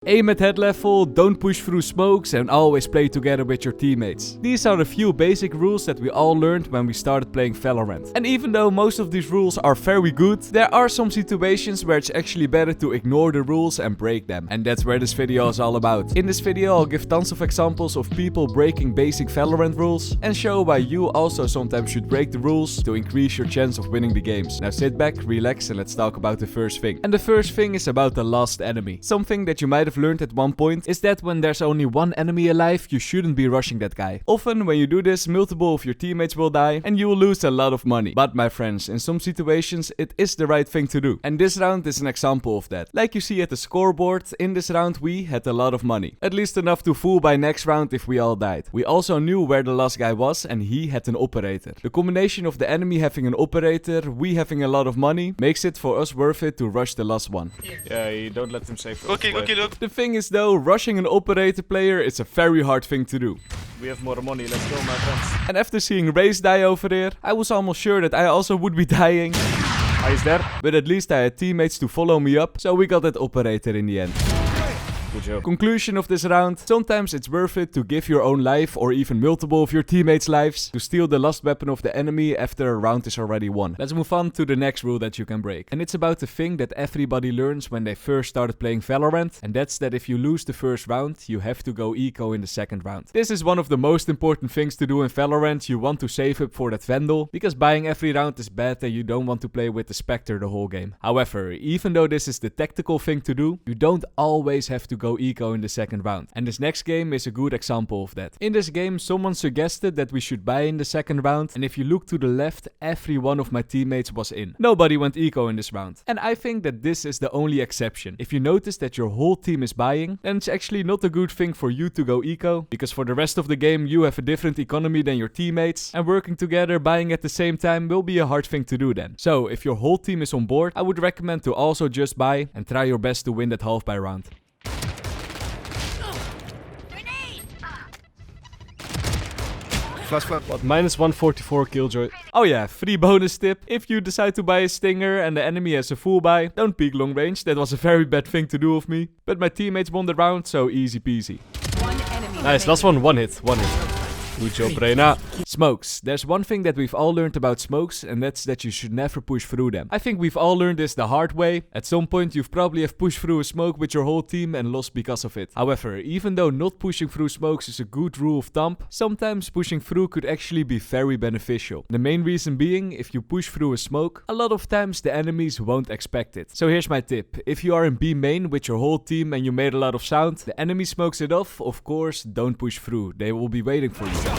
Aim at head level, don't push through smokes, and always play together with your teammates. These are a few basic rules that we all learned when we started playing Valorant. And even though most of these rules are very good, there are some situations where it's actually better to ignore the rules and break them. And that's where this video is all about. In this video I'll give tons of examples of people breaking basic Valorant rules and show why you also sometimes should break the rules to increase your chance of winning the games. Now sit back, relax, and let's talk about the first thing. And the first thing is about the last enemy. Something that you might have learned at one point is that when there's only one enemy alive, you shouldn't be rushing that guy. Often when you do this, multiple of your teammates will die and you will lose a lot of money. But my friends, in some situations it is the right thing to do. And this round is an example of that. Like you see at the scoreboard, in this round we had a lot of money. At least enough to full by next round if we all died. We also knew where the last guy was and he had an operator. The combination of the enemy having an operator, we having a lot of money, makes it for us worth it to rush the last one. Yeah, you don't let them save. Okay, look. The thing is though, rushing an operator player is a very hard thing to do. We have more money, let's go my friends. And after seeing Raze die over there, I was almost sure that I also would be dying. He's there. But at least I had teammates to follow me up, so we got that operator in the end. Good job. Conclusion of this round: sometimes it's worth it to give your own life or even multiple of your teammates' lives to steal the last weapon of the enemy after a round is already won. Let's move on to the next rule that you can break. And it's about the thing that everybody learns when they first started playing Valorant, and that's that if you lose the first round, you have to go eco in the second round. This is one of the most important things to do in Valorant. You want to save up for that Vandal, because buying every round is bad and you don't want to play with the Spectre the whole game. However, even though this is the tactical thing to do, you don't always have to go eco in the second round. And this next game is a good example of that. In this game, someone suggested that we should buy in the second round, and if you look to the left, every one of my teammates was in. Nobody went eco in this round. And I think that this is the only exception. If you notice that your whole team is buying, then it's actually not a good thing for you to go eco, because for the rest of the game you have a different economy than your teammates, and working together, buying at the same time will be a hard thing to do then. So if your whole team is on board, I would recommend to also just buy and try your best to win that half buy round. Flash. What? Minus 144 killjoy. Oh yeah, free bonus tip. If you decide to buy a stinger and the enemy has a full buy, don't peek long range. That was a very bad thing to do of me. But my teammates won the round, so easy peasy. Nice, last one hit. Good job, Reina. Smokes. There's one thing that we've all learned about smokes, and that's that you should never push through them. I think we've all learned this the hard way. At some point you've probably have pushed through a smoke with your whole team and lost because of it. However, even though not pushing through smokes is a good rule of thumb, sometimes pushing through could actually be very beneficial. The main reason being, if you push through a smoke, a lot of times the enemies won't expect it. So here's my tip. If you are in B main with your whole team and you made a lot of sound, the enemy smokes it off, of course, don't push through. They will be waiting for you.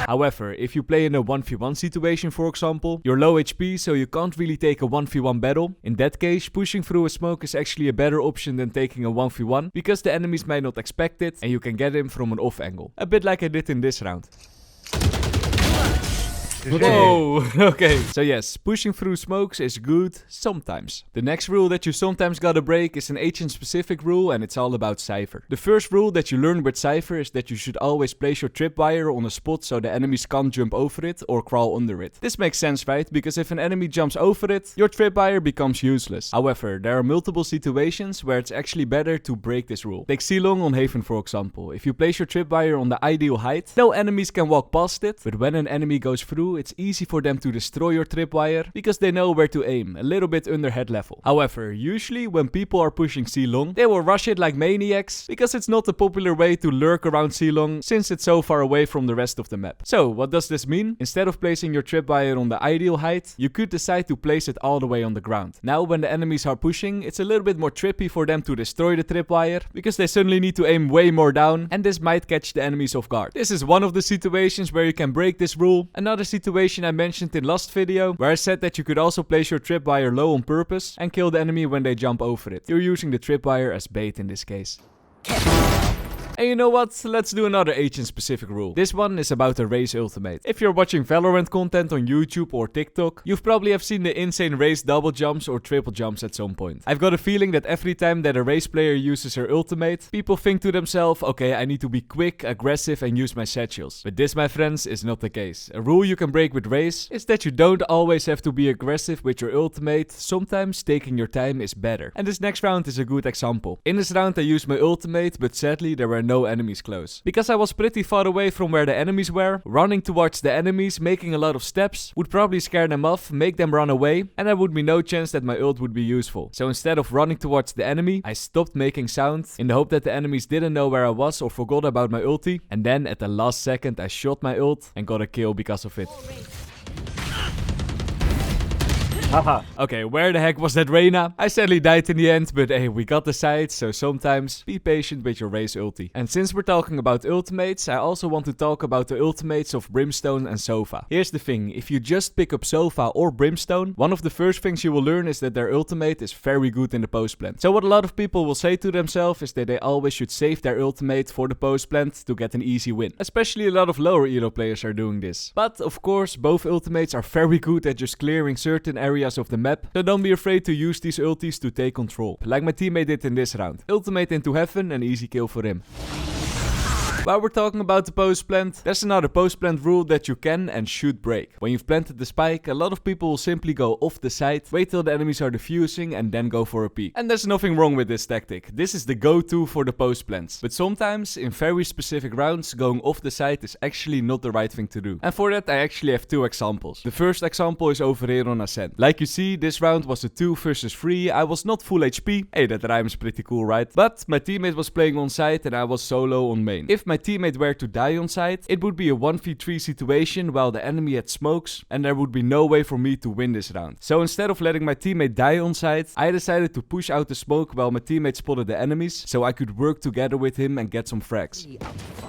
However, if you play in a 1v1 situation, for example, you're low HP, so you can't really take a 1v1 battle. In that case, pushing through a smoke is actually a better option than taking a 1v1, because the enemies may not expect it and you can get him from an off angle. A bit like I did in this round. Whoa, okay. So yes, pushing through smokes is good sometimes. The next rule that you sometimes gotta break is an agent specific rule, and it's all about Cypher. The first rule that you learn with Cypher is that you should always place your tripwire on a spot so the enemies can't jump over it or crawl under it. This makes sense, right? Because if an enemy jumps over it, your tripwire becomes useless. However, there are multiple situations where it's actually better to break this rule. Take Silong on Haven for example. If you place your tripwire on the ideal height, no enemies can walk past it, but when an enemy goes through, it's easy for them to destroy your tripwire because they know where to aim, a little bit under head level. However, usually when people are pushing C-Long, they will rush it like maniacs because it's not a popular way to lurk around C-Long since it's so far away from the rest of the map. So what does this mean? Instead of placing your tripwire on the ideal height, you could decide to place it all the way on the ground. Now when the enemies are pushing, it's a little bit more trippy for them to destroy the tripwire because they suddenly need to aim way more down, and this might catch the enemies off guard. This is one of the situations where you can break this rule. Another situation I mentioned in last video, where I said that you could also place your tripwire low on purpose and kill the enemy when they jump over it. You're using the tripwire as bait in this case. And you know what? Let's do another agent specific rule. This one is about a Raze ultimate. If you're watching Valorant content on YouTube or TikTok, you've probably have seen the insane Raze double jumps or triple jumps at some point. I've got a feeling that every time that a Raze player uses her ultimate, people think to themselves, okay, I need to be quick, aggressive and use my satchels. But this, my friends, is not the case. A rule you can break with Raze is that you don't always have to be aggressive with your ultimate. Sometimes taking your time is better. And this next round is a good example. In this round I used my ultimate, but sadly there were no enemies close. Because I was pretty far away from where the enemies were, running towards the enemies, making a lot of steps, would probably scare them off, make them run away, and there would be no chance that my ult would be useful. So instead of running towards the enemy, I stopped making sound in the hope that the enemies didn't know where I was or forgot about my ulti, and then at the last second I shot my ult and got a kill because of it. Haha. Okay, where the heck was that Reyna? I sadly died in the end, but hey, we got the side, so sometimes be patient with your Raze ulti. And since we're talking about ultimates, I also want to talk about the ultimates of Brimstone and Sova. Here's the thing, if you just pick up Sova or Brimstone, one of the first things you will learn is that their ultimate is very good in the post plant. So what a lot of people will say to themselves is that they always should save their ultimate for the post plant to get an easy win. Especially a lot of lower elo players are doing this. But of course, both ultimates are very good at just clearing certain areas of the map, so don't be afraid to use these ultis to take control, like my teammate did in this round. Ultimate into heaven, an easy kill for him. While we're talking about the post plant, there's another post plant rule that you can and should break. When you've planted the spike, a lot of people will simply go off the site, wait till the enemies are defusing and then go for a peek. And there's nothing wrong with this tactic. This is the go-to for the post plants. But sometimes, in very specific rounds, going off the site is actually not the right thing to do. And for that I actually have two examples. The first example is over here on Ascent. Like you see, this round was a 2 versus 3. I was not full HP. Hey, that rhymes pretty cool, right? But my teammate was playing on site and I was solo on main. If my teammate were to die on site, it would be a 1v3 situation while the enemy had smokes and there would be no way for me to win this round. So instead of letting my teammate die on site, I decided to push out the smoke while my teammate spotted the enemies so I could work together with him and get some frags.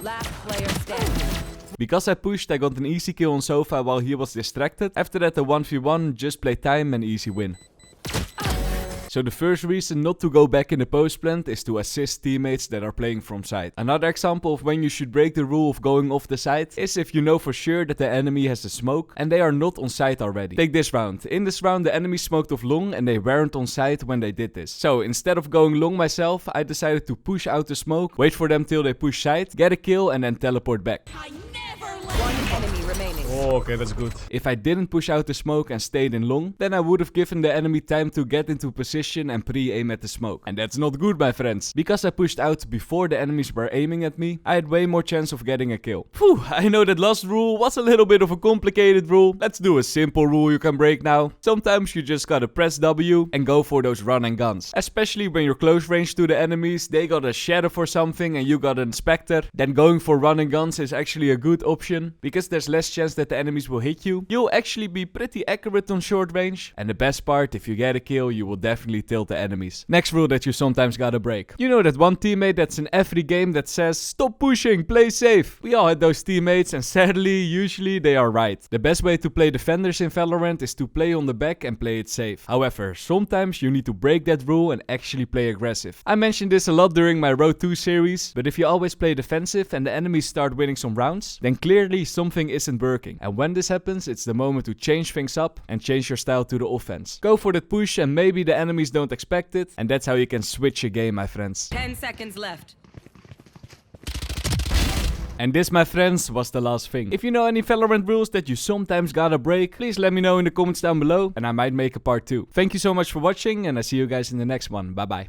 Last player standing. Because I pushed, I got an easy kill on Sova while he was distracted. After that the 1v1, just play time and easy win. So the first reason not to go back in the post plant is to assist teammates that are playing from side. Another example of when you should break the rule of going off the site is if you know for sure that the enemy has a smoke and they are not on site already. Take this round. In this round the enemy smoked off long and they weren't on site when they did this. So instead of going long myself, I decided to push out the smoke, wait for them till they push site, get a kill and then teleport back. One enemy remaining. Oh, okay, that's good. If I didn't push out the smoke and stayed in long, then I would have given the enemy time to get into position and pre-aim at the smoke. And that's not good, my friends. Because I pushed out before the enemies were aiming at me, I had way more chance of getting a kill. Phew, I know that last rule was a little bit of a complicated rule. Let's do a simple rule you can break now. Sometimes you just gotta press W and go for those run and guns. Especially when you're close range to the enemies, they got a shadow for something and you got an specter. Then going for run and guns is actually a good option. Because there's less chance that the enemies will hit you. You'll actually be pretty accurate on short range. And the best part, if you get a kill, you will definitely tilt the enemies. Next rule that you sometimes gotta break. You know that one teammate that's in every game that says, stop pushing, play safe. We all had those teammates and sadly, usually they are right. The best way to play defenders in Valorant is to play on the back and play it safe. However, sometimes you need to break that rule and actually play aggressive. I mentioned this a lot during my Road 2 series, but if you always play defensive and the enemies start winning some rounds, then clearly something isn't working. And when this happens, it's the moment to change things up and change your style to the offense. Go for that push and maybe the enemies don't expect it, and that's how you can switch a game, my friends. 10 seconds left. And this, my friends, was the last thing. If you know any Valorant rules that you sometimes gotta break, please let me know in the comments down below and I might make a part 2. Thank you so much for watching and I see you guys in the next one. Bye bye.